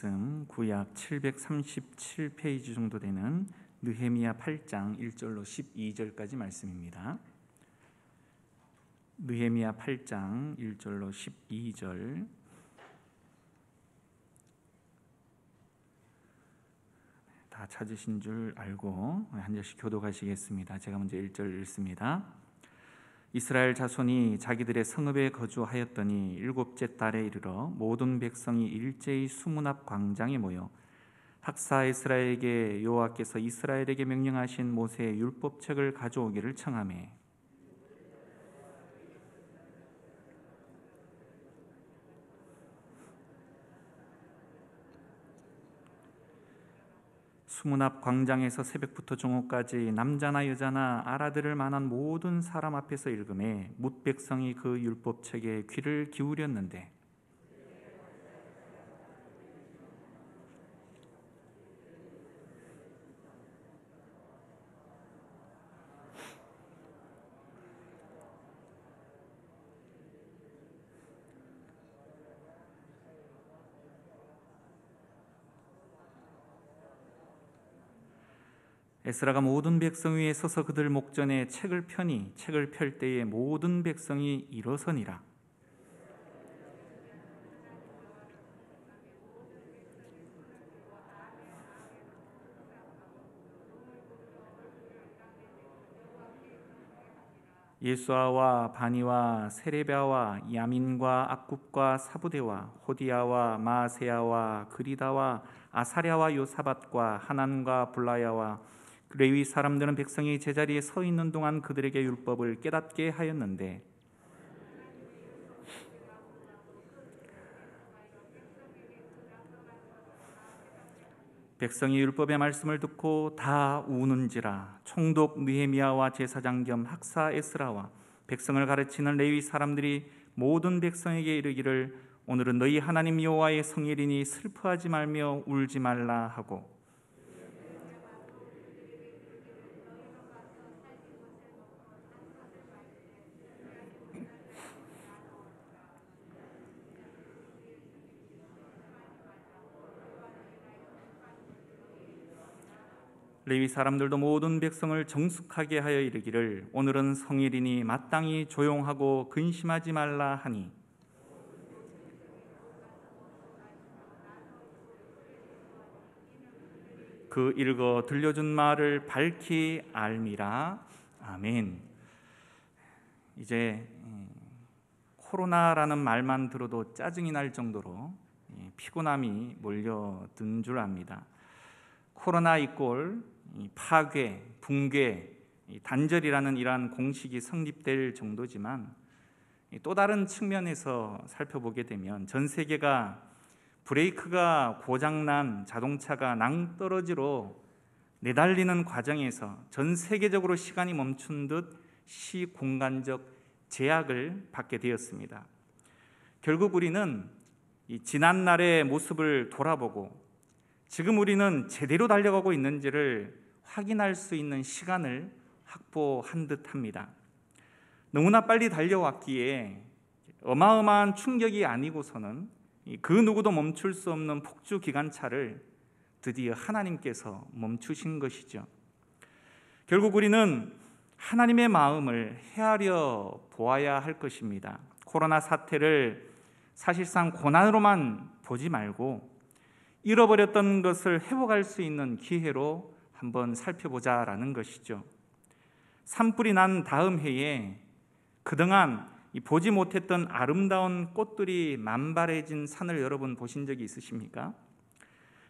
말씀 구약 737페이지 정도 되는 느헤미야 8장 1절로 12절까지 말씀입니다. 느헤미야 8장 1절로 12절. 다 찾으신 줄 알고 한 절씩 교독하시겠습니다. 제가 먼저 1절 읽습니다. 이스라엘 자손이 자기들의 성읍에 거주하였더니 일곱째 달에 이르러 모든 백성이 일제히 수문 앞 광장에 모여 학사 에스라에게 여호와께서 이스라엘에게 명령하신 모세의 율법책을 가져오기를 청하매 수문 앞 광장에서 새벽부터 정오까지 남자나 여자나 알아들을 만한 모든 사람 앞에서 읽음에 뭇 백성이 그 율법책에 귀를 기울였는데 에스라가 모든 백성 위에 서서 그들 목전에 책을 펴니 책을 펼 때에 모든 백성이 일어서니라. 예수아와 바니와 세레비아와 야민과 악굽과 사부대와 호디야와 마세야와 그리다와 아사랴와 요사밧과 하난과 블라야와 레위 사람들은 백성이 제자리에 서 있는 동안 그들에게 율법을 깨닫게 하였는데 백성이 율법의 말씀을 듣고 다 우는지라. 총독 느헤미야와 제사장 겸 학사 에스라와 백성을 가르치는 레위 사람들이 모든 백성에게 이르기를 오늘은 너희 하나님 여호와의 성일이니 슬퍼하지 말며 울지 말라 하고 레위 사람들도 모든 백성을 정숙하게 하여 이르기를 오늘은 성일이니 마땅히 조용하고 근심하지 말라 하니 그 읽어 들려준 말을 밝히 알미라. 아멘. 이제 코로나라는 말만 들어도 짜증이 날 정도로 피곤함이 몰려든 줄 압니다. 코로나 이꼴 파괴, 붕괴, 단절이라는 이러한 공식이 성립될 정도지만 또 다른 측면에서 살펴보게 되면 전 세계가 브레이크가 고장난 자동차가 낭떠러지로 내달리는 과정에서 전 세계적으로 시간이 멈춘 듯 시공간적 제약을 받게 되었습니다. 결국 우리는 이 지난날의 모습을 돌아보고 지금 우리는 제대로 달려가고 있는지를 확인할 수 있는 시간을 확보한 듯합니다. 너무나 빨리 달려왔기에 어마어마한 충격이 아니고서는 그 누구도 멈출 수 없는 폭주 기관차를 드디어 하나님께서 멈추신 것이죠. 결국 우리는 하나님의 마음을 헤아려 보아야 할 것입니다. 코로나 사태를 사실상 고난으로만 보지 말고 잃어버렸던 것을 회복할 수 있는 기회로 한번 살펴보자라는 것이죠. 산불이 난 다음 해에 그동안 보지 못했던 아름다운 꽃들이 만발해진 산을 여러분 보신 적이 있으십니까?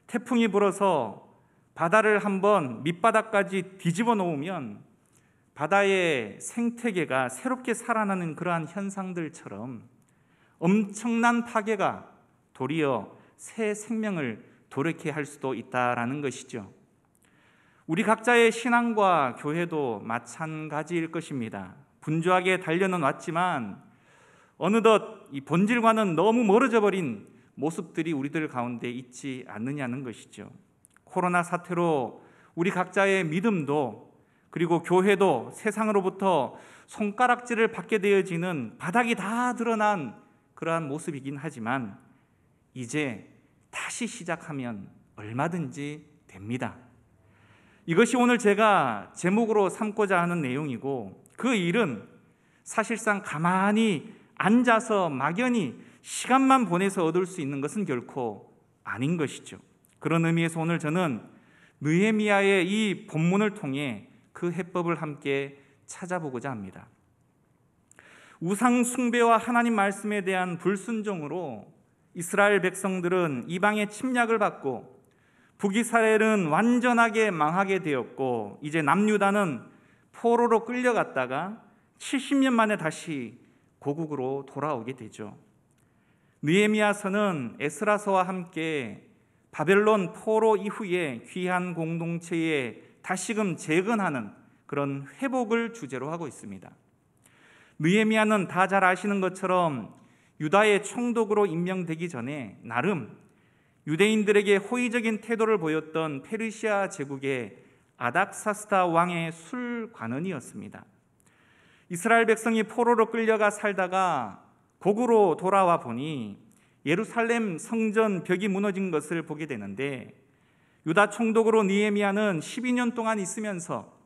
태풍이 불어서 바다를 한번 밑바닥까지 뒤집어 놓으면 바다의 생태계가 새롭게 살아나는 그러한 현상들처럼 엄청난 파괴가 도리어 새 생명을 돌이게 할 수도 있다라는 것이죠. 우리 각자의 신앙과 교회도 마찬가지일 것입니다. 분주하게 달려는 왔지만 어느덧 이 본질과는 너무 멀어져 버린 모습들이 우리들 가운데 있지 않느냐는 것이죠. 코로나 사태로 우리 각자의 믿음도 그리고 교회도 세상으로부터 손가락질을 받게 되어지는 바닥이 다 드러난 그러한 모습이긴 하지만 이제 다시 시작하면 얼마든지 됩니다. 이것이 오늘 제가 제목으로 삼고자 하는 내용이고, 그 일은 사실상 가만히 앉아서 막연히 시간만 보내서 얻을 수 있는 것은 결코 아닌 것이죠. 그런 의미에서 오늘 저는 느헤미야의 이 본문을 통해 그 해법을 함께 찾아보고자 합니다. 우상 숭배와 하나님 말씀에 대한 불순종으로 이스라엘 백성들은 이방의 침략을 받고 북이스라엘은 완전하게 망하게 되었고, 이제 남유다는 포로로 끌려갔다가 70년 만에 다시 고국으로 돌아오게 되죠. 느헤미야서는 에스라서와 함께 바벨론 포로 이후에 귀한 공동체에 다시금 재건하는 그런 회복을 주제로 하고 있습니다. 느헤미야는 다 잘 아시는 것처럼 유다의 총독으로 임명되기 전에 나름 유대인들에게 호의적인 태도를 보였던 페르시아 제국의 아닥사스다 왕의 술관원이었습니다. 이스라엘 백성이 포로로 끌려가 살다가 고국으로 돌아와 보니 예루살렘 성전 벽이 무너진 것을 보게 되는데, 유다 총독으로 느헤미야는 12년 동안 있으면서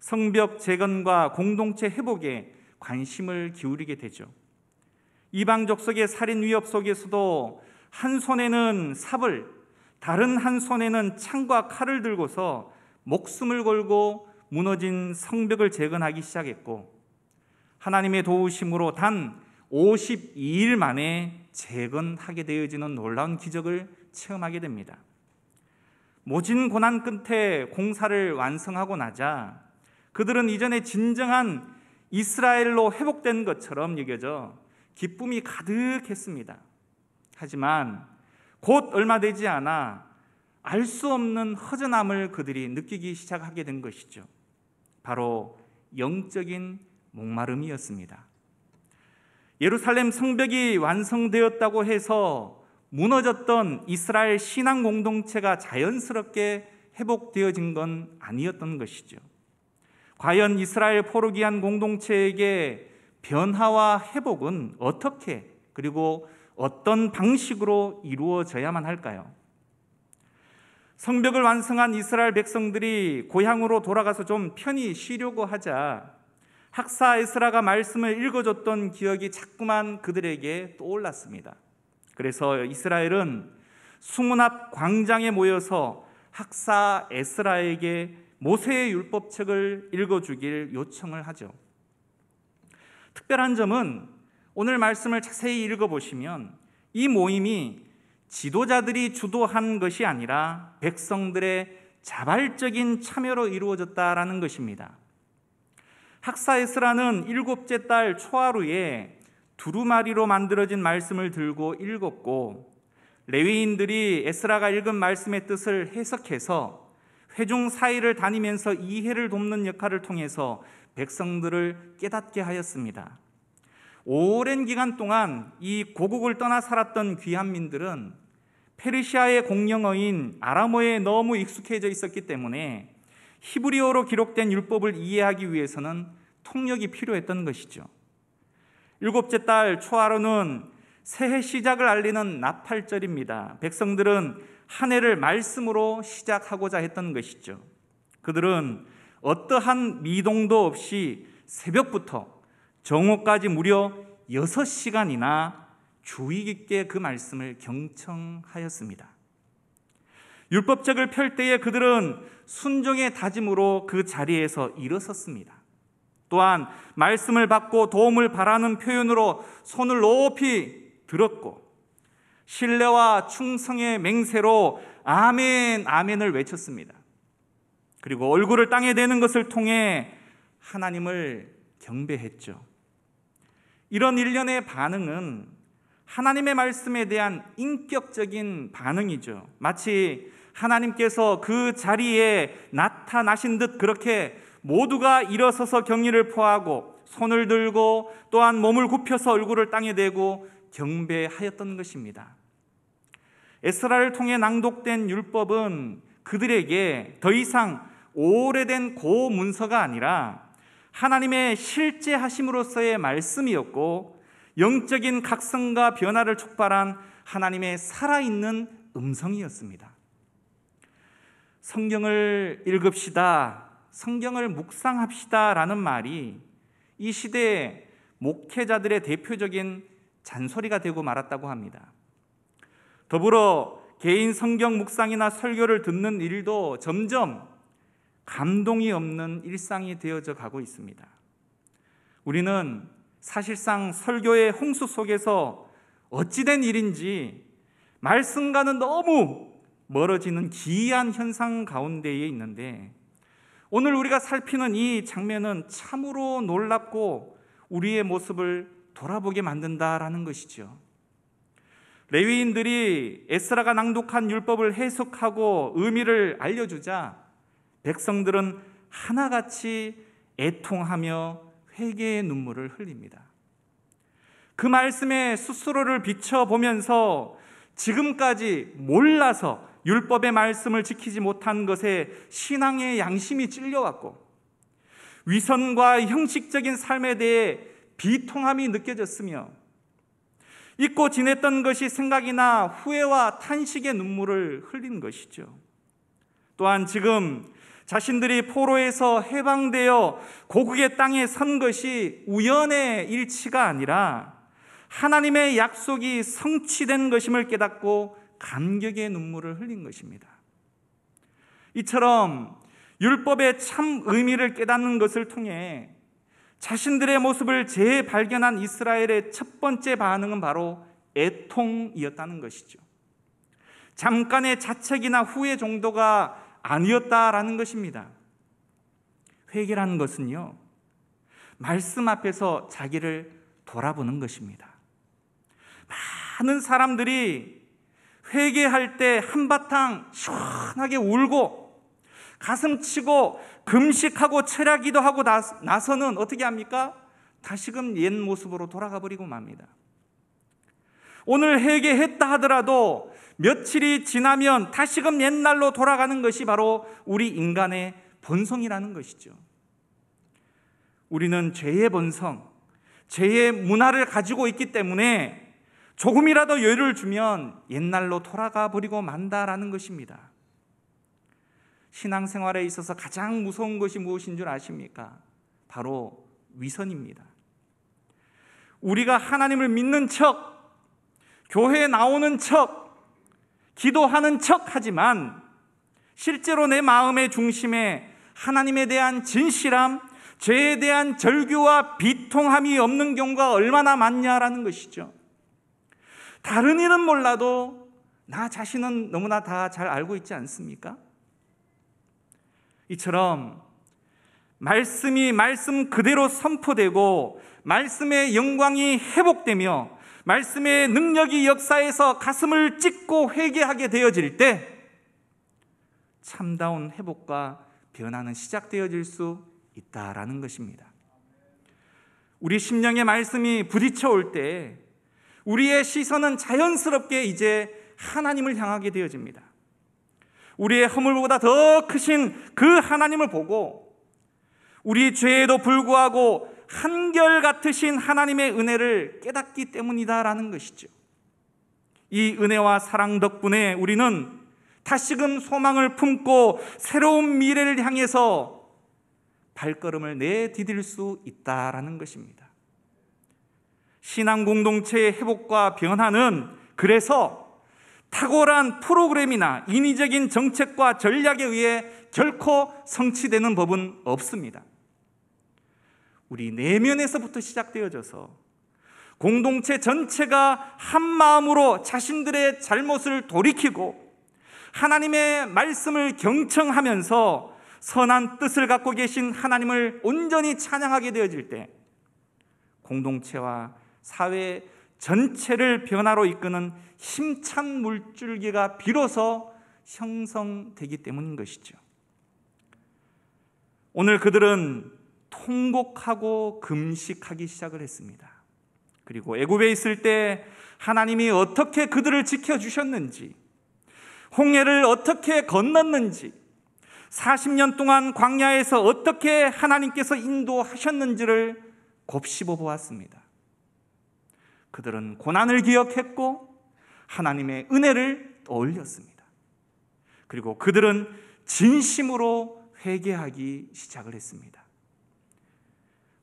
성벽 재건과 공동체 회복에 관심을 기울이게 되죠. 이방 족속의 살인 위협 속에서도 한 손에는 삽을, 다른 한 손에는 창과 칼을 들고서 목숨을 걸고 무너진 성벽을 재건하기 시작했고, 하나님의 도우심으로 단 52일 만에 재건하게 되어지는 놀라운 기적을 체험하게 됩니다. 모진 고난 끝에 공사를 완성하고 나자 그들은 이전에 진정한 이스라엘로 회복된 것처럼 여겨져 기쁨이 가득했습니다. 하지만 곧 얼마 되지 않아 알 수 없는 허전함을 그들이 느끼기 시작하게 된 것이죠. 바로 영적인 목마름이었습니다. 예루살렘 성벽이 완성되었다고 해서 무너졌던 이스라엘 신앙 공동체가 자연스럽게 회복되어진 건 아니었던 것이죠. 과연 이스라엘 포로기한 공동체에게 변화와 회복은 어떻게, 그리고 어떤 방식으로 이루어져야만 할까요? 성벽을 완성한 이스라엘 백성들이 고향으로 돌아가서 좀 편히 쉬려고 하자 학사 에스라가 말씀을 읽어줬던 기억이 자꾸만 그들에게 떠올랐습니다. 그래서 이스라엘은 수문 앞 광장에 모여서 학사 에스라에게 모세의 율법책을 읽어주길 요청을 하죠. 특별한 점은 오늘 말씀을 자세히 읽어보시면 이 모임이 지도자들이 주도한 것이 아니라 백성들의 자발적인 참여로 이루어졌다라는 것입니다. 학사 에스라는 7째 달 초하루에 두루마리로 만들어진 말씀을 들고 읽었고, 레위인들이 에스라가 읽은 말씀의 뜻을 해석해서 회중 사이를 다니면서 이해를 돕는 역할을 통해서 백성들을 깨닫게 하였습니다. 오랜 기간 동안 이 고국을 떠나 살았던 귀한민들은 페르시아의 공용어인 아람어에 너무 익숙해져 있었기 때문에 히브리어로 기록된 율법을 이해하기 위해서는 통역이 필요했던 것이죠. 7째 달 초하루는 새해 시작을 알리는 나팔절입니다. 백성들은 한 해를 말씀으로 시작하고자 했던 것이죠. 그들은 어떠한 미동도 없이 새벽부터 정오까지 무려 6시간이나 주의 깊게 그 말씀을 경청하였습니다. 율법책을 펼 때에 그들은 순종의 다짐으로 그 자리에서 일어섰습니다. 또한 말씀을 받고 도움을 바라는 표현으로 손을 높이 들었고, 신뢰와 충성의 맹세로 아멘, 아멘을 외쳤습니다. 그리고 얼굴을 땅에 대는 것을 통해 하나님을 경배했죠. 이런 일련의 반응은 하나님의 말씀에 대한 인격적인 반응이죠. 마치 하나님께서 그 자리에 나타나신 듯 그렇게 모두가 일어서서 경의를 표하고 손을 들고 또한 몸을 굽혀서 얼굴을 땅에 대고 경배하였던 것입니다. 에스라를 통해 낭독된 율법은 그들에게 더 이상 오래된 고문서가 아니라 하나님의 실제 하심으로서의 말씀이었고, 영적인 각성과 변화를 촉발한 하나님의 살아있는 음성이었습니다. 성경을 읽읍시다, 성경을 묵상합시다 라는 말이 이 시대의 목회자들의 대표적인 잔소리가 되고 말았다고 합니다. 더불어 개인 성경 묵상이나 설교를 듣는 일도 점점 감동이 없는 일상이 되어져 가고 있습니다. 우리는 사실상 설교의 홍수 속에서 어찌된 일인지 말씀과는 너무 멀어지는 기이한 현상 가운데에 있는데, 오늘 우리가 살피는 이 장면은 참으로 놀랍고 우리의 모습을 돌아보게 만든다라는 것이죠. 레위인들이 에스라가 낭독한 율법을 해석하고 의미를 알려주자 백성들은 하나같이 애통하며 회개의 눈물을 흘립니다. 그 말씀에 스스로를 비춰보면서 지금까지 몰라서 율법의 말씀을 지키지 못한 것에 신앙의 양심이 찔려왔고 위선과 형식적인 삶에 대해 비통함이 느껴졌으며 잊고 지냈던 것이 생각이 나 후회와 탄식의 눈물을 흘린 것이죠. 또한 지금 자신들이 포로에서 해방되어 고국의 땅에 선 것이 우연의 일치가 아니라 하나님의 약속이 성취된 것임을 깨닫고 감격의 눈물을 흘린 것입니다. 이처럼 율법의 참 의미를 깨닫는 것을 통해 자신들의 모습을 재발견한 이스라엘의 첫 번째 반응은 바로 애통이었다는 것이죠. 잠깐의 자책이나 후회 정도가 아니었다라는 것입니다. 회개라는 것은요, 말씀 앞에서 자기를 돌아보는 것입니다. 많은 사람들이 회개할 때 한바탕 시원하게 울고 가슴 치고 금식하고 철야 기도하고 나서는 어떻게 합니까? 다시금 옛 모습으로 돌아가 버리고 맙니다. 오늘 회개했다 하더라도 며칠이 지나면 다시금 옛날로 돌아가는 것이 바로 우리 인간의 본성이라는 것이죠. 우리는 죄의 본성, 죄의 문화를 가지고 있기 때문에 조금이라도 여유를 주면 옛날로 돌아가 버리고 만다라는 것입니다. 신앙생활에 있어서 가장 무서운 것이 무엇인 줄 아십니까? 바로 위선입니다. 우리가 하나님을 믿는 척, 교회에 나오는 척, 기도하는 척 하지만 실제로 내 마음의 중심에 하나님에 대한 진실함, 죄에 대한 절규와 비통함이 없는 경우가 얼마나 많냐라는 것이죠. 다른 일은 몰라도 나 자신은 너무나 다 잘 알고 있지 않습니까? 이처럼 말씀이 말씀 그대로 선포되고 말씀의 영광이 회복되며 말씀의 능력이 역사에서 가슴을 찢고 회개하게 되어질 때 참다운 회복과 변화는 시작되어질 수 있다라는 것입니다. 우리 심령의 말씀이 부딪혀 올 때 우리의 시선은 자연스럽게 이제 하나님을 향하게 되어집니다. 우리의 허물보다 더 크신 그 하나님을 보고 우리 죄에도 불구하고 한결같으신 하나님의 은혜를 깨닫기 때문이다라는 것이죠. 이 은혜와 사랑 덕분에 우리는 다시금 소망을 품고 새로운 미래를 향해서 발걸음을 내디딜 수 있다라는 것입니다. 신앙 공동체의 회복과 변화는 그래서 탁월한 프로그램이나 인위적인 정책과 전략에 의해 결코 성취되는 법은 없습니다. 우리 내면에서부터 시작되어져서 공동체 전체가 한 마음으로 자신들의 잘못을 돌이키고 하나님의 말씀을 경청하면서 선한 뜻을 갖고 계신 하나님을 온전히 찬양하게 되어질 때 공동체와 사회 전체를 변화로 이끄는 힘찬 물줄기가 비로소 형성되기 때문인 것이죠. 오늘 그들은 통곡하고 금식하기 시작을 했습니다. 그리고 애굽에 있을 때 하나님이 어떻게 그들을 지켜주셨는지, 홍해를 어떻게 건넜는지, 40년 동안 광야에서 어떻게 하나님께서 인도하셨는지를 곱씹어 보았습니다. 그들은 고난을 기억했고 하나님의 은혜를 떠올렸습니다. 그리고 그들은 진심으로 회개하기 시작을 했습니다.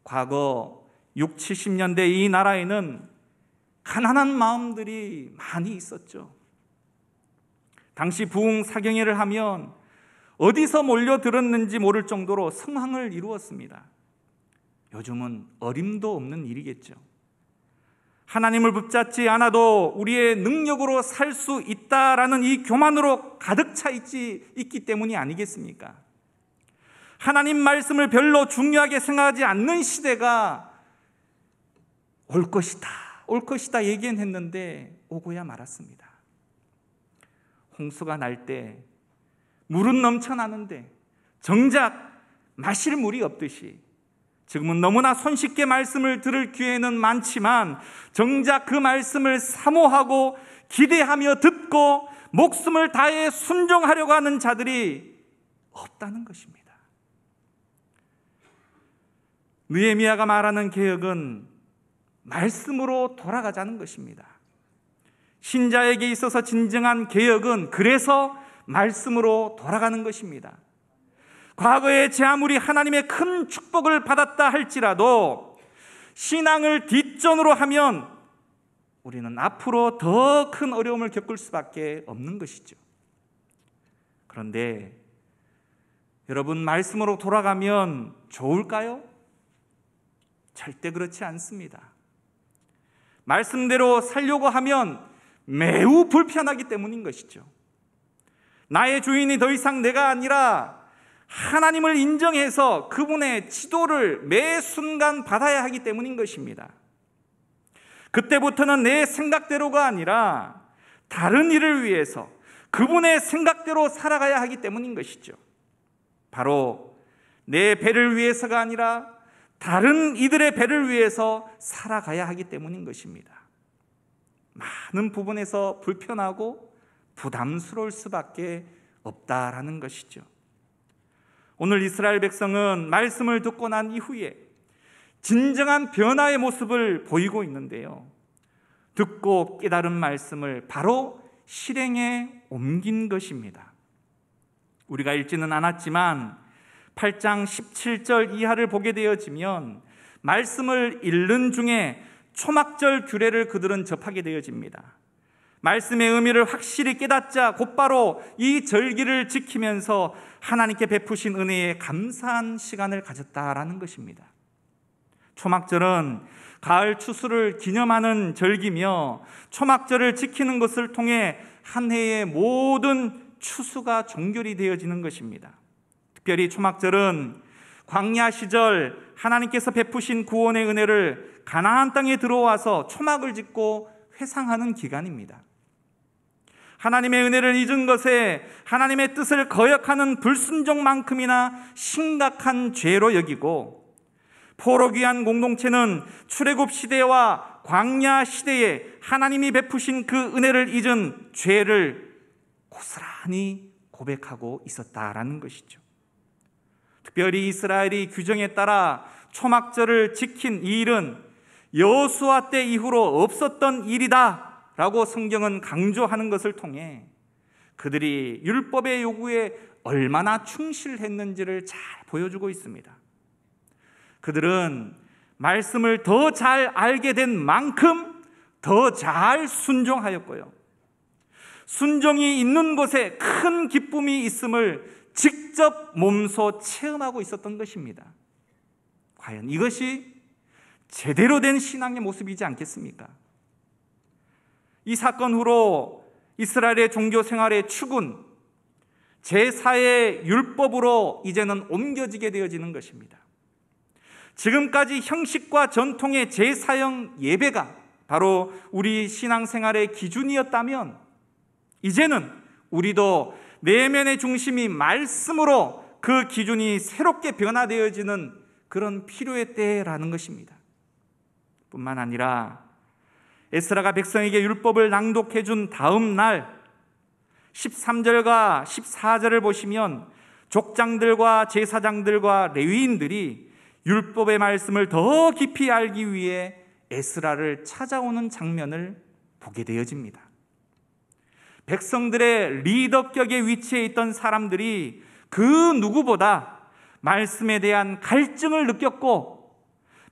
과거 60, 70년대 이 나라에는 가난한 마음들이 많이 있었죠. 당시 부흥 사경회를 하면 어디서 몰려들었는지 모를 정도로 성황을 이루었습니다. 요즘은 어림도 없는 일이겠죠. 하나님을 붙잡지 않아도 우리의 능력으로 살 수 있다라는 이 교만으로 가득 차 있기 때문이 아니겠습니까? 하나님 말씀을 별로 중요하게 생각하지 않는 시대가 올 것이다 얘기는 했는데 오고야 말았습니다. 홍수가 날 때 물은 넘쳐나는데 정작 마실 물이 없듯이 지금은 너무나 손쉽게 말씀을 들을 기회는 많지만 정작 그 말씀을 사모하고 기대하며 듣고 목숨을 다해 순종하려고 하는 자들이 없다는 것입니다. 느헤미야가 말하는 개혁은 말씀으로 돌아가자는 것입니다. 신자에게 있어서 진정한 개혁은 그래서 말씀으로 돌아가는 것입니다. 과거에 제 아무리 하나님의 큰 축복을 받았다 할지라도 신앙을 뒷전으로 하면 우리는 앞으로 더 큰 어려움을 겪을 수밖에 없는 것이죠. 그런데 여러분, 말씀으로 돌아가면 좋을까요? 절대 그렇지 않습니다. 말씀대로 살려고 하면 매우 불편하기 때문인 것이죠. 나의 주인이 더 이상 내가 아니라 하나님을 인정해서 그분의 지도를 매 순간 받아야 하기 때문인 것입니다. 그때부터는 내 생각대로가 아니라 다른 일을 위해서 그분의 생각대로 살아가야 하기 때문인 것이죠. 바로 내 배를 위해서가 아니라 다른 이들의 배를 위해서 살아가야 하기 때문인 것입니다. 많은 부분에서 불편하고 부담스러울 수밖에 없다라는 것이죠. 오늘 이스라엘 백성은 말씀을 듣고 난 이후에 진정한 변화의 모습을 보이고 있는데요, 듣고 깨달은 말씀을 바로 실행에 옮긴 것입니다. 우리가 읽지는 않았지만 8장 17절 이하를 보게 되어지면 말씀을 읽는 중에 초막절 규례를 그들은 접하게 되어집니다. 말씀의 의미를 확실히 깨닫자 곧바로 이 절기를 지키면서 하나님께 베푸신 은혜에 감사한 시간을 가졌다라는 것입니다. 초막절은 가을 추수를 기념하는 절기며 초막절을 지키는 것을 통해 한 해의 모든 추수가 종결이 되어지는 것입니다. 특별히 초막절은 광야 시절 하나님께서 베푸신 구원의 은혜를 가나안 땅에 들어와서 초막을 짓고 회상하는 기간입니다. 하나님의 은혜를 잊은 것에 하나님의 뜻을 거역하는 불순종만큼이나 심각한 죄로 여기고, 포로귀한 공동체는 출애굽 시대와 광야 시대에 하나님이 베푸신 그 은혜를 잊은 죄를 고스란히 고백하고 있었다라는 것이죠. 특별히 이스라엘이 규정에 따라 초막절을 지킨 이 일은 여호수아 때 이후로 없었던 일이다 라고 성경은 강조하는 것을 통해 그들이 율법의 요구에 얼마나 충실했는지를 잘 보여주고 있습니다. 그들은 말씀을 더 잘 알게 된 만큼 더 잘 순종하였고요, 순종이 있는 곳에 큰 기쁨이 있음을 직접 몸소 체험하고 있었던 것입니다. 과연 이것이 제대로 된 신앙의 모습이지 않겠습니까? 이 사건 후로 이스라엘의 종교 생활의 축은 제4의 율법으로 이제는 옮겨지게 되어지는 것입니다. 지금까지 형식과 전통의 제4형 예배가 바로 우리 신앙생활의 기준이었다면 이제는 우리도 내면의 중심이 말씀으로 그 기준이 새롭게 변화되어지는 그런 필요의 때라는 것입니다. 뿐만 아니라 에스라가 백성에게 율법을 낭독해 준 다음 날 13절과 14절을 보시면 족장들과 제사장들과 레위인들이 율법의 말씀을 더 깊이 알기 위해 에스라를 찾아오는 장면을 보게 되어집니다. 백성들의 리더격에 위치해 있던 사람들이 그 누구보다 말씀에 대한 갈증을 느꼈고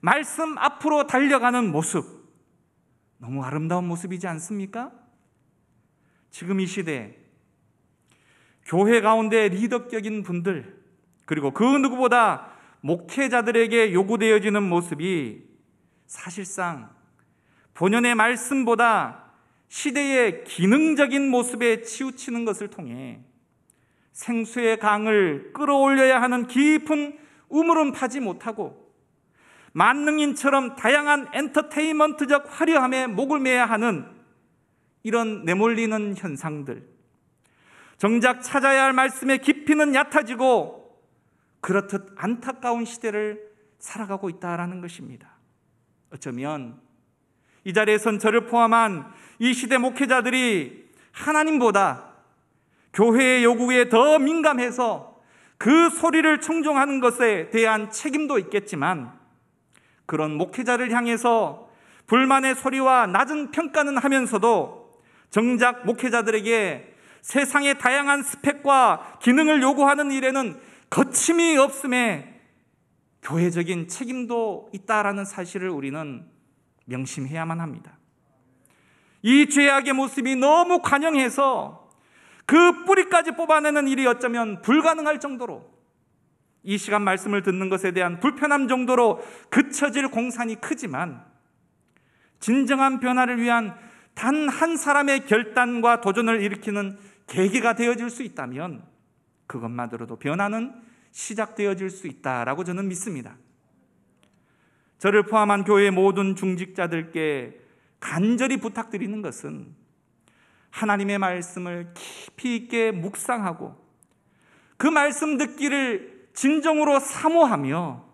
말씀 앞으로 달려가는 모습, 너무 아름다운 모습이지 않습니까? 지금 이 시대 교회 가운데 리더격인 분들, 그리고 그 누구보다 목회자들에게 요구되어지는 모습이 사실상 본연의 말씀보다 시대의 기능적인 모습에 치우치는 것을 통해 생수의 강을 끌어올려야 하는 깊은 우물은 파지 못하고 만능인처럼 다양한 엔터테인먼트적 화려함에 목을 매야 하는 이런 내몰리는 현상들, 정작 찾아야 할 말씀의 깊이는 얕아지고 그렇듯 안타까운 시대를 살아가고 있다라는 것입니다. 어쩌면 이 자리에선 저를 포함한 이 시대 목회자들이 하나님보다 교회의 요구에 더 민감해서 그 소리를 청종하는 것에 대한 책임도 있겠지만, 그런 목회자를 향해서 불만의 소리와 낮은 평가는 하면서도 정작 목회자들에게 세상의 다양한 스펙과 기능을 요구하는 일에는 거침이 없음에 교회적인 책임도 있다라는 사실을 우리는 명심해야만 합니다. 이 죄악의 모습이 너무 관영해서 그 뿌리까지 뽑아내는 일이 어쩌면 불가능할 정도로, 이 시간 말씀을 듣는 것에 대한 불편함 정도로 그쳐질 공산이 크지만, 진정한 변화를 위한 단 한 사람의 결단과 도전을 일으키는 계기가 되어질 수 있다면 그것만으로도 변화는 시작되어질 수 있다라고 저는 믿습니다. 저를 포함한 교회의 모든 중직자들께 간절히 부탁드리는 것은 하나님의 말씀을 깊이 있게 묵상하고 그 말씀 듣기를 진정으로 사모하며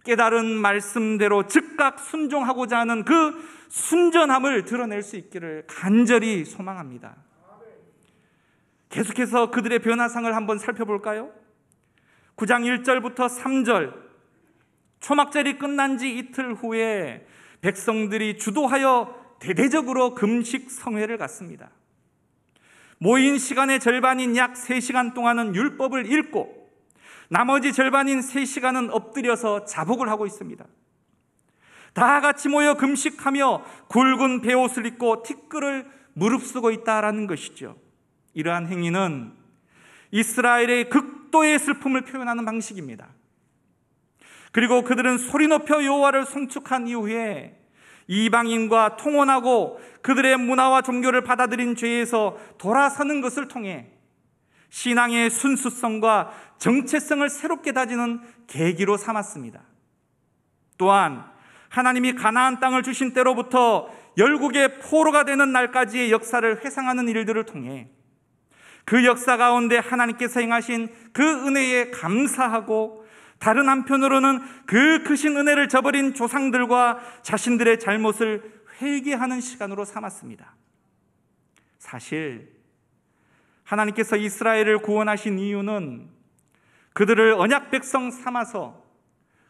깨달은 말씀대로 즉각 순종하고자 하는 그 순전함을 드러낼 수 있기를 간절히 소망합니다. 계속해서 그들의 변화상을 한번 살펴볼까요? 9장 1절부터 3절, 초막절이 끝난 지 이틀 후에 백성들이 주도하여 대대적으로 금식 성회를 갖습니다. 모인 시간의 절반인 약 3시간 동안은 율법을 읽고 나머지 절반인 3시간은 엎드려서 자복을 하고 있습니다. 다 같이 모여 금식하며 굵은 베옷을 입고 티끌을 무릅쓰고 있다라는 것이죠. 이러한 행위는 이스라엘의 극도의 슬픔을 표현하는 방식입니다. 그리고 그들은 소리 높여 여호와를 송축한 이후에 이방인과 통혼하고 그들의 문화와 종교를 받아들인 죄에서 돌아서는 것을 통해 신앙의 순수성과 정체성을 새롭게 다지는 계기로 삼았습니다. 또한 하나님이 가나안 땅을 주신 때로부터 열국의 포로가 되는 날까지의 역사를 회상하는 일들을 통해 그 역사 가운데 하나님께서 행하신 그 은혜에 감사하고, 다른 한편으로는 그 크신 은혜를 저버린 조상들과 자신들의 잘못을 회개하는 시간으로 삼았습니다. 사실 하나님께서 이스라엘을 구원하신 이유는 그들을 언약 백성 삼아서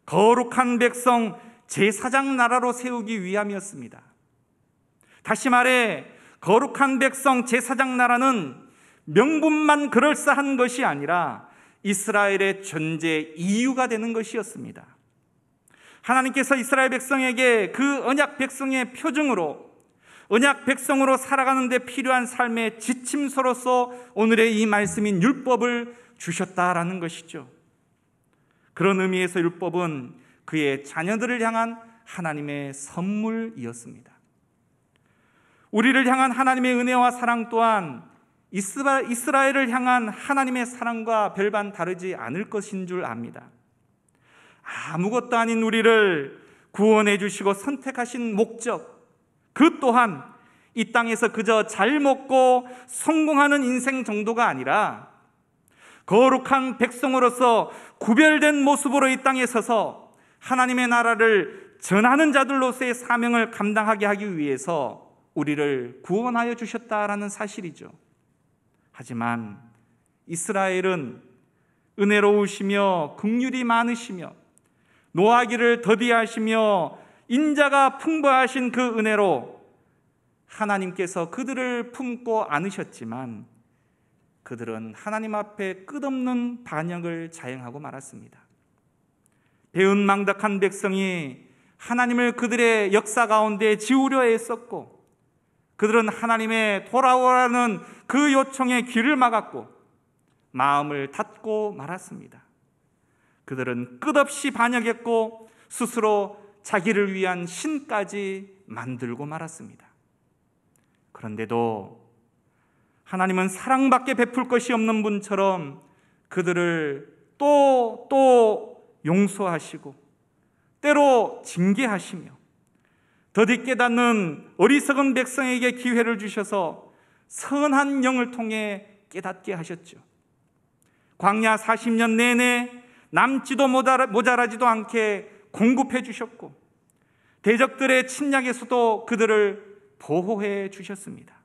거룩한 백성 제사장 나라로 세우기 위함이었습니다. 다시 말해 거룩한 백성 제사장 나라는 명분만 그럴싸한 것이 아니라 이스라엘의 존재 이유가 되는 것이었습니다. 하나님께서 이스라엘 백성에게 그 언약 백성의 표징으로, 언약 백성으로 살아가는 데 필요한 삶의 지침서로서 오늘의 이 말씀인 율법을 주셨다라는 것이죠. 그런 의미에서 율법은 그의 자녀들을 향한 하나님의 선물이었습니다. 우리를 향한 하나님의 은혜와 사랑 또한 이스라엘을 향한 하나님의 사랑과 별반 다르지 않을 것인 줄 압니다. 아무것도 아닌 우리를 구원해 주시고 선택하신 목적, 그 또한 이 땅에서 그저 잘 먹고 성공하는 인생 정도가 아니라 거룩한 백성으로서 구별된 모습으로 이 땅에 서서 하나님의 나라를 전하는 자들로서의 사명을 감당하게 하기 위해서 우리를 구원하여 주셨다라는 사실이죠. 하지만 이스라엘은 은혜로우시며 긍휼이 많으시며 노하기를 더디하시며 인자가 풍부하신 그 은혜로 하나님께서 그들을 품고 안으셨지만 그들은 하나님 앞에 끝없는 반역을 자행하고 말았습니다. 배은망덕한 백성이 하나님을 그들의 역사 가운데 지우려 애썼고, 그들은 하나님의 돌아오라는 그 요청에 귀를 막았고 마음을 닫고 말았습니다. 그들은 끝없이 반역했고 스스로 자기를 위한 신까지 만들고 말았습니다. 그런데도 하나님은 사랑밖에 베풀 것이 없는 분처럼 그들을 또 용서하시고 때로 징계하시며 더디 깨닫는 어리석은 백성에게 기회를 주셔서 선한 영을 통해 깨닫게 하셨죠. 광야 40년 내내 남지도 모자라지도 않게 공급해 주셨고 대적들의 침략에서도 그들을 보호해 주셨습니다.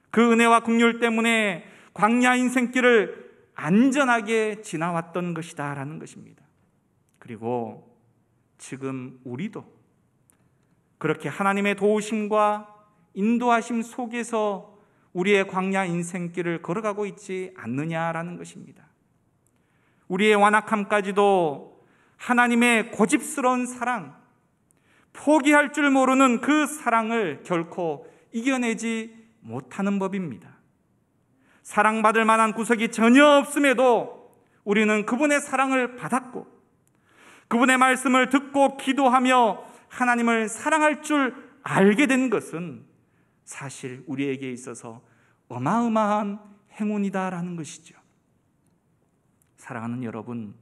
그 은혜와 긍휼 때문에 광야 인생길을 안전하게 지나왔던 것이다라는 것입니다. 그리고 지금 우리도 그렇게 하나님의 도우심과 인도하심 속에서 우리의 광야 인생길을 걸어가고 있지 않느냐라는 것입니다. 우리의 완악함까지도 하나님의 고집스러운 사랑, 포기할 줄 모르는 그 사랑을 결코 이겨내지 못하는 법입니다. 사랑받을 만한 구석이 전혀 없음에도 우리는 그분의 사랑을 받았고 그분의 말씀을 듣고 기도하며 하나님을 사랑할 줄 알게 된 것은 사실 우리에게 있어서 어마어마한 행운이다라는 것이죠. 사랑하는 여러분,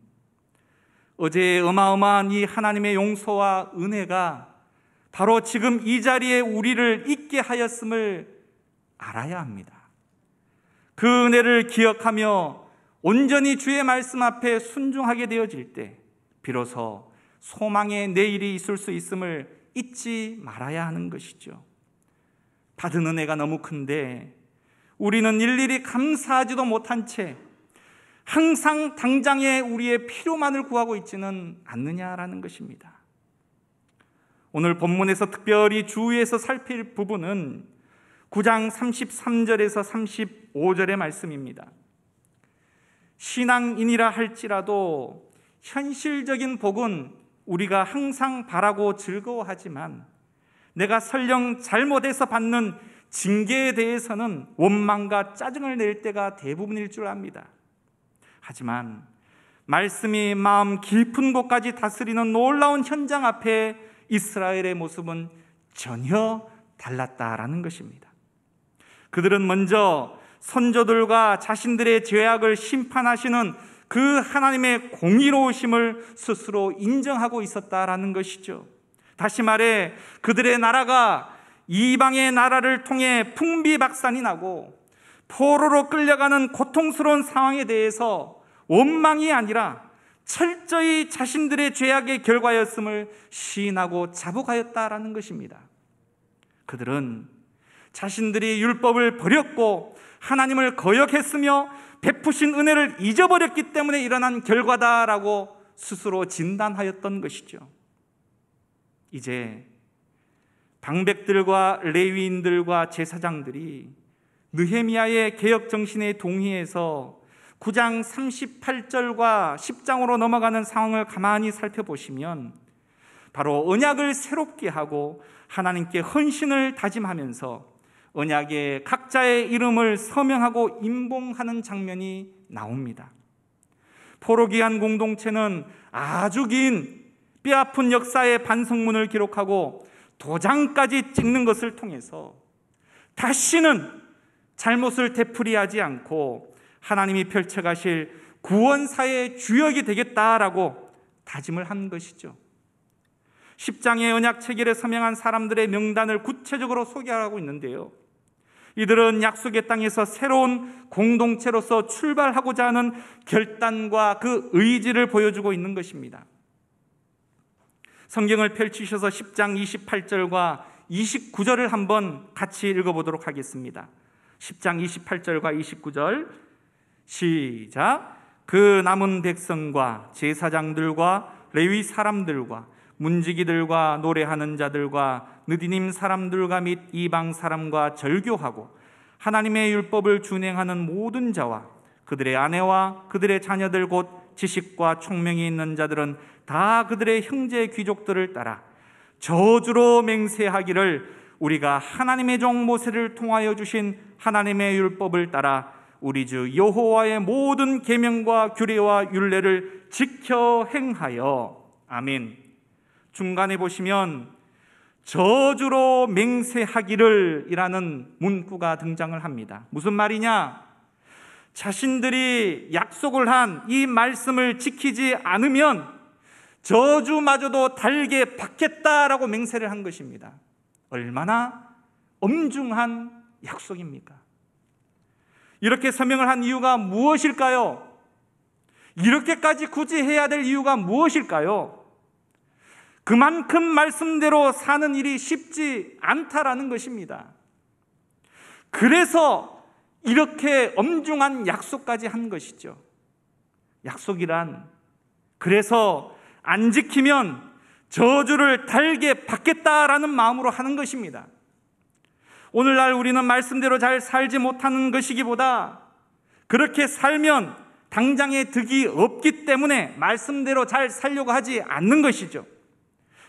어제의 어마어마한 이 하나님의 용서와 은혜가 바로 지금 이 자리에 우리를 있게 하였음을 알아야 합니다. 그 은혜를 기억하며 온전히 주의 말씀 앞에 순종하게 되어질 때 비로소 소망의 내일이 있을 수 있음을 잊지 말아야 하는 것이죠. 받은 은혜가 너무 큰데 우리는 일일이 감사하지도 못한 채 항상 당장에 우리의 필요만을 구하고 있지는 않느냐라는 것입니다. 오늘 본문에서 특별히 주의해서 살필 부분은 9장 33절에서 35절의 말씀입니다. 신앙인이라 할지라도 현실적인 복은 우리가 항상 바라고 즐거워하지만 내가 설령 잘못해서 받는 징계에 대해서는 원망과 짜증을 낼 때가 대부분일 줄 압니다. 하지만 말씀이 마음 깊은 곳까지 다스리는 놀라운 현장 앞에 이스라엘의 모습은 전혀 달랐다라는 것입니다. 그들은 먼저 선조들과 자신들의 죄악을 심판하시는 그 하나님의 공의로우심을 스스로 인정하고 있었다라는 것이죠. 다시 말해 그들의 나라가 이방의 나라를 통해 풍비박산이 나고 포로로 끌려가는 고통스러운 상황에 대해서 원망이 아니라 철저히 자신들의 죄악의 결과였음을 시인하고 자복하였다라는 것입니다. 그들은 자신들이 율법을 버렸고 하나님을 거역했으며 베푸신 은혜를 잊어버렸기 때문에 일어난 결과다라고 스스로 진단하였던 것이죠. 이제 방백들과 레위인들과 제사장들이 느헤미야의 개혁 정신에 동의해서 9장 38절과 10장으로 넘어가는 상황을 가만히 살펴보시면 바로 언약을 새롭게 하고 하나님께 헌신을 다짐하면서 언약에 각자의 이름을 서명하고 임봉하는 장면이 나옵니다. 포로기한 공동체는 아주 긴 뼈아픈 역사의 반성문을 기록하고 도장까지 찍는 것을 통해서 다시는 잘못을 되풀이하지 않고 하나님이 펼쳐가실 구원사의 주역이 되겠다라고 다짐을 한 것이죠. 10장의 언약 체결에 서명한 사람들의 명단을 구체적으로 소개하고 있는데요, 이들은 약속의 땅에서 새로운 공동체로서 출발하고자 하는 결단과 그 의지를 보여주고 있는 것입니다. 성경을 펼치셔서 10장 28절과 29절을 한번 같이 읽어보도록 하겠습니다. 10장 28절과 29절 시작. 그 남은 백성과 제사장들과 레위 사람들과 문지기들과 노래하는 자들과 느디님 사람들과 및 이방 사람과 절교하고 하나님의 율법을 준행하는 모든 자와 그들의 아내와 그들의 자녀들 곧 지식과 총명이 있는 자들은 다 그들의 형제 귀족들을 따라 저주로 맹세하기를 우리가 하나님의 종 모세를 통하여 주신 하나님의 율법을 따라 우리 주 여호와의 모든 계명과 규례와 율례를 지켜 행하여. 아멘. 중간에 보시면 저주로 맹세하기를 이라는 문구가 등장을 합니다. 무슨 말이냐? 자신들이 약속을 한 이 말씀을 지키지 않으면 저주마저도 달게 받겠다라고 맹세를 한 것입니다. 얼마나 엄중한 약속입니까? 이렇게 서명을 한 이유가 무엇일까요? 이렇게까지 굳이 해야 될 이유가 무엇일까요? 그만큼 말씀대로 사는 일이 쉽지 않다라는 것입니다. 그래서 이렇게 엄중한 약속까지 한 것이죠. 약속이란 그래서 안 지키면 저주를 달게 받겠다라는 마음으로 하는 것입니다. 오늘날 우리는 말씀대로 잘 살지 못하는 것이기보다 그렇게 살면 당장에 득이 없기 때문에 말씀대로 잘 살려고 하지 않는 것이죠.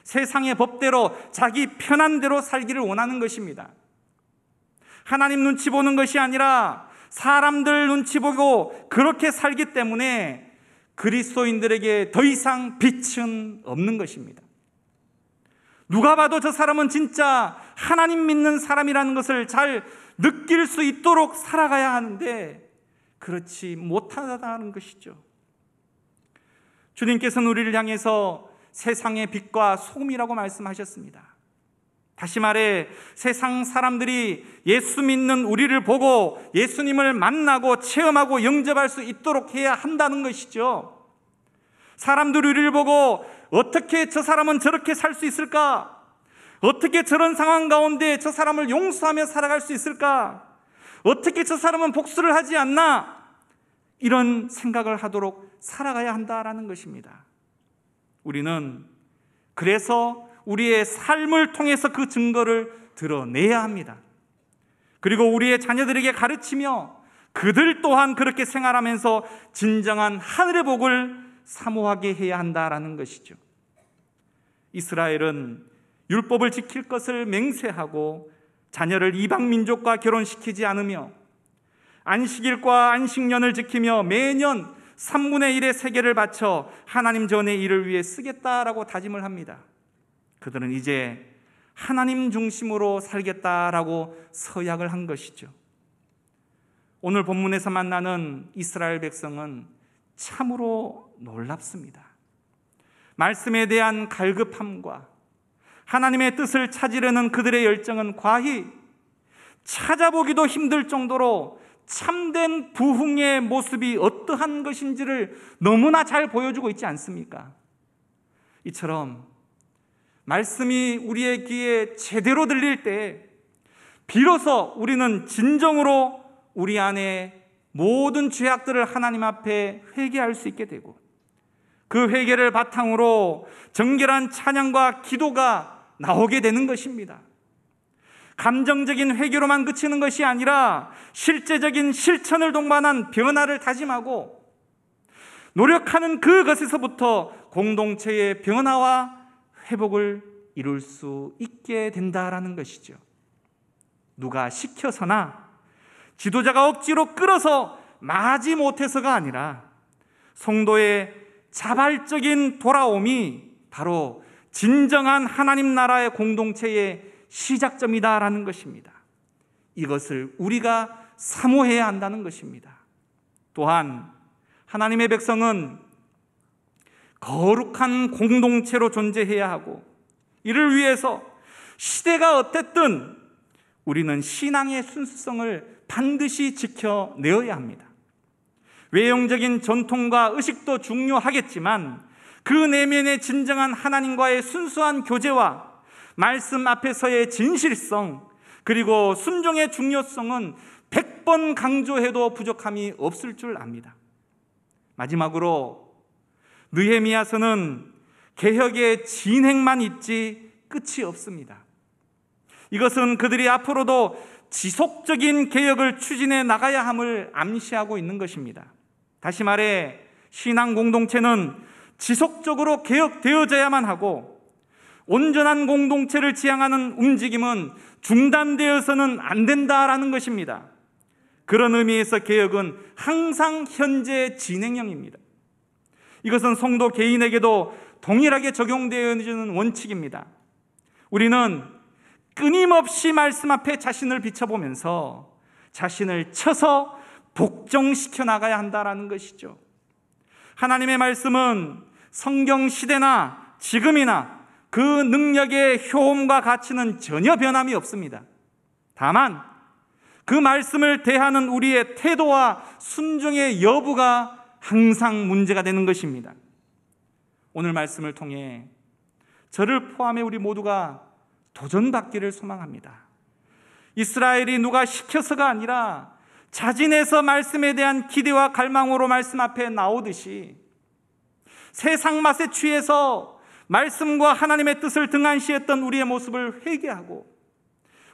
세상의 법대로 자기 편한 대로 살기를 원하는 것입니다. 하나님 눈치 보는 것이 아니라 사람들 눈치 보고 그렇게 살기 때문에 그리스도인들에게 더 이상 빛은 없는 것입니다. 누가 봐도 저 사람은 진짜 하나님 믿는 사람이라는 것을 잘 느낄 수 있도록 살아가야 하는데 그렇지 못하다는 것이죠. 주님께서는 우리를 향해서 세상의 빛과 소금이라고 말씀하셨습니다. 다시 말해 세상 사람들이 예수 믿는 우리를 보고 예수님을 만나고 체험하고 영접할 수 있도록 해야 한다는 것이죠. 사람들이 우리를 보고 어떻게 저 사람은 저렇게 살 수 있을까? 어떻게 저런 상황 가운데 저 사람을 용서하며 살아갈 수 있을까? 어떻게 저 사람은 복수를 하지 않나? 이런 생각을 하도록 살아가야 한다라는 것입니다. 우리는 그래서 우리의 삶을 통해서 그 증거를 드러내야 합니다. 그리고 우리의 자녀들에게 가르치며 그들 또한 그렇게 생활하면서 진정한 하늘의 복을 사모하게 해야 한다라는 것이죠. 이스라엘은 율법을 지킬 것을 맹세하고 자녀를 이방 민족과 결혼시키지 않으며 안식일과 안식년을 지키며 매년 3분의 1의 세계를 바쳐 하나님 전의 일을 위해 쓰겠다라고 다짐을 합니다. 그들은 이제 하나님 중심으로 살겠다라고 서약을 한 것이죠. 오늘 본문에서 만나는 이스라엘 백성은 참으로 놀랍습니다. 말씀에 대한 갈급함과 하나님의 뜻을 찾으려는 그들의 열정은 과히 찾아보기도 힘들 정도로 참된 부흥의 모습이 어떠한 것인지를 너무나 잘 보여주고 있지 않습니까? 이처럼 말씀이 우리의 귀에 제대로 들릴 때 비로소 우리는 진정으로 우리 안에 모든 죄악들을 하나님 앞에 회개할 수 있게 되고 그 회개를 바탕으로 정결한 찬양과 기도가 나오게 되는 것입니다. 감정적인 회개로만 그치는 것이 아니라 실제적인 실천을 동반한 변화를 다짐하고 노력하는 그것에서부터 공동체의 변화와 회복을 이룰 수 있게 된다라는 것이죠. 누가 시켜서나 지도자가 억지로 끌어서 마지 못해서가 아니라 성도의 자발적인 돌아옴이 바로 진정한 하나님 나라의 공동체의 시작점이다라는 것입니다. 이것을 우리가 사모해야 한다는 것입니다. 또한 하나님의 백성은 거룩한 공동체로 존재해야 하고 이를 위해서 시대가 어땠든 우리는 신앙의 순수성을 반드시 지켜내어야 합니다. 외형적인 전통과 의식도 중요하겠지만 그 내면의 진정한 하나님과의 순수한 교제와 말씀 앞에서의 진실성 그리고 순종의 중요성은 100번 강조해도 부족함이 없을 줄 압니다. 마지막으로 느헤미야서는 개혁의 진행만 있지 끝이 없습니다. 이것은 그들이 앞으로도 지속적인 개혁을 추진해 나가야 함을 암시하고 있는 것입니다. 다시 말해 신앙 공동체는 지속적으로 개혁되어져야만 하고 온전한 공동체를 지향하는 움직임은 중단되어서는 안 된다라는 것입니다. 그런 의미에서 개혁은 항상 현재 진행형입니다. 이것은 성도 개인에게도 동일하게 적용되어지는 원칙입니다. 우리는 끊임없이 말씀 앞에 자신을 비춰보면서 자신을 쳐서 복종시켜 나가야 한다는 것이죠. 하나님의 말씀은 성경 시대나 지금이나 그 능력의 효험과 가치는 전혀 변함이 없습니다. 다만 그 말씀을 대하는 우리의 태도와 순종의 여부가 항상 문제가 되는 것입니다. 오늘 말씀을 통해 저를 포함해 우리 모두가 도전받기를 소망합니다. 이스라엘이 누가 시켜서가 아니라 자진해서 말씀에 대한 기대와 갈망으로 말씀 앞에 나오듯이 세상 맛에 취해서 말씀과 하나님의 뜻을 등한시했던 우리의 모습을 회개하고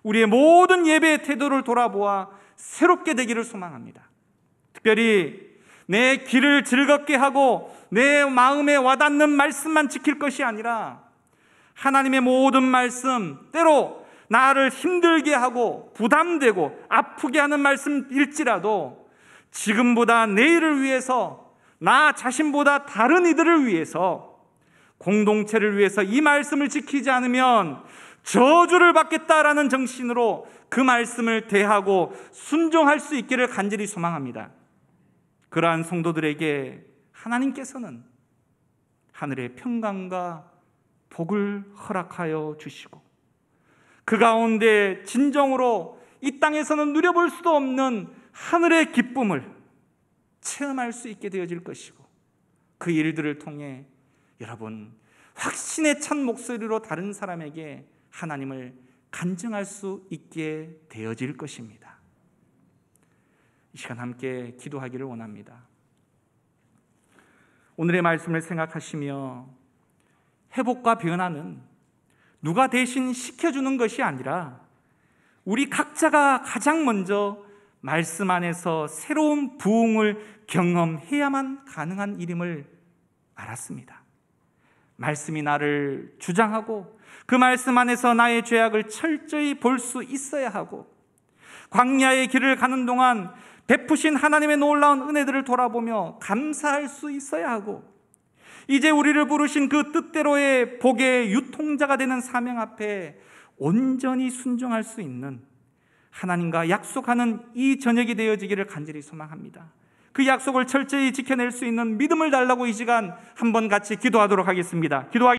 우리의 모든 예배의 태도를 돌아보아 새롭게 되기를 소망합니다. 특별히 내 귀를 즐겁게 하고 내 마음에 와닿는 말씀만 지킬 것이 아니라 하나님의 모든 말씀, 때로 나를 힘들게 하고 부담되고 아프게 하는 말씀일지라도 지금보다 내일을 위해서, 나 자신보다 다른 이들을 위해서, 공동체를 위해서 이 말씀을 지키지 않으면 저주를 받겠다라는 정신으로 그 말씀을 대하고 순종할 수 있기를 간절히 소망합니다. 그러한 성도들에게 하나님께서는 하늘의 평강과 복을 허락하여 주시고 그 가운데 진정으로 이 땅에서는 누려볼 수도 없는 하늘의 기쁨을 체험할 수 있게 되어질 것이고 그 일들을 통해 여러분 확신에 찬 목소리로 다른 사람에게 하나님을 간증할 수 있게 되어질 것입니다. 이 시간 함께 기도하기를 원합니다. 오늘의 말씀을 생각하시며 회복과 변화는 누가 대신 시켜주는 것이 아니라 우리 각자가 가장 먼저 말씀 안에서 새로운 부흥을 경험해야만 가능한 일임을 알았습니다. 말씀이 나를 주장하고 그 말씀 안에서 나의 죄악을 철저히 볼 수 있어야 하고 광야의 길을 가는 동안 베푸신 하나님의 놀라운 은혜들을 돌아보며 감사할 수 있어야 하고 이제 우리를 부르신 그 뜻대로의 복의 유통자가 되는 사명 앞에 온전히 순종할 수 있는 하나님과 약속하는 이 저녁이 되어지기를 간절히 소망합니다. 그 약속을 철저히 지켜낼 수 있는 믿음을 달라고 이 시간 한번 같이 기도하도록 하겠습니다.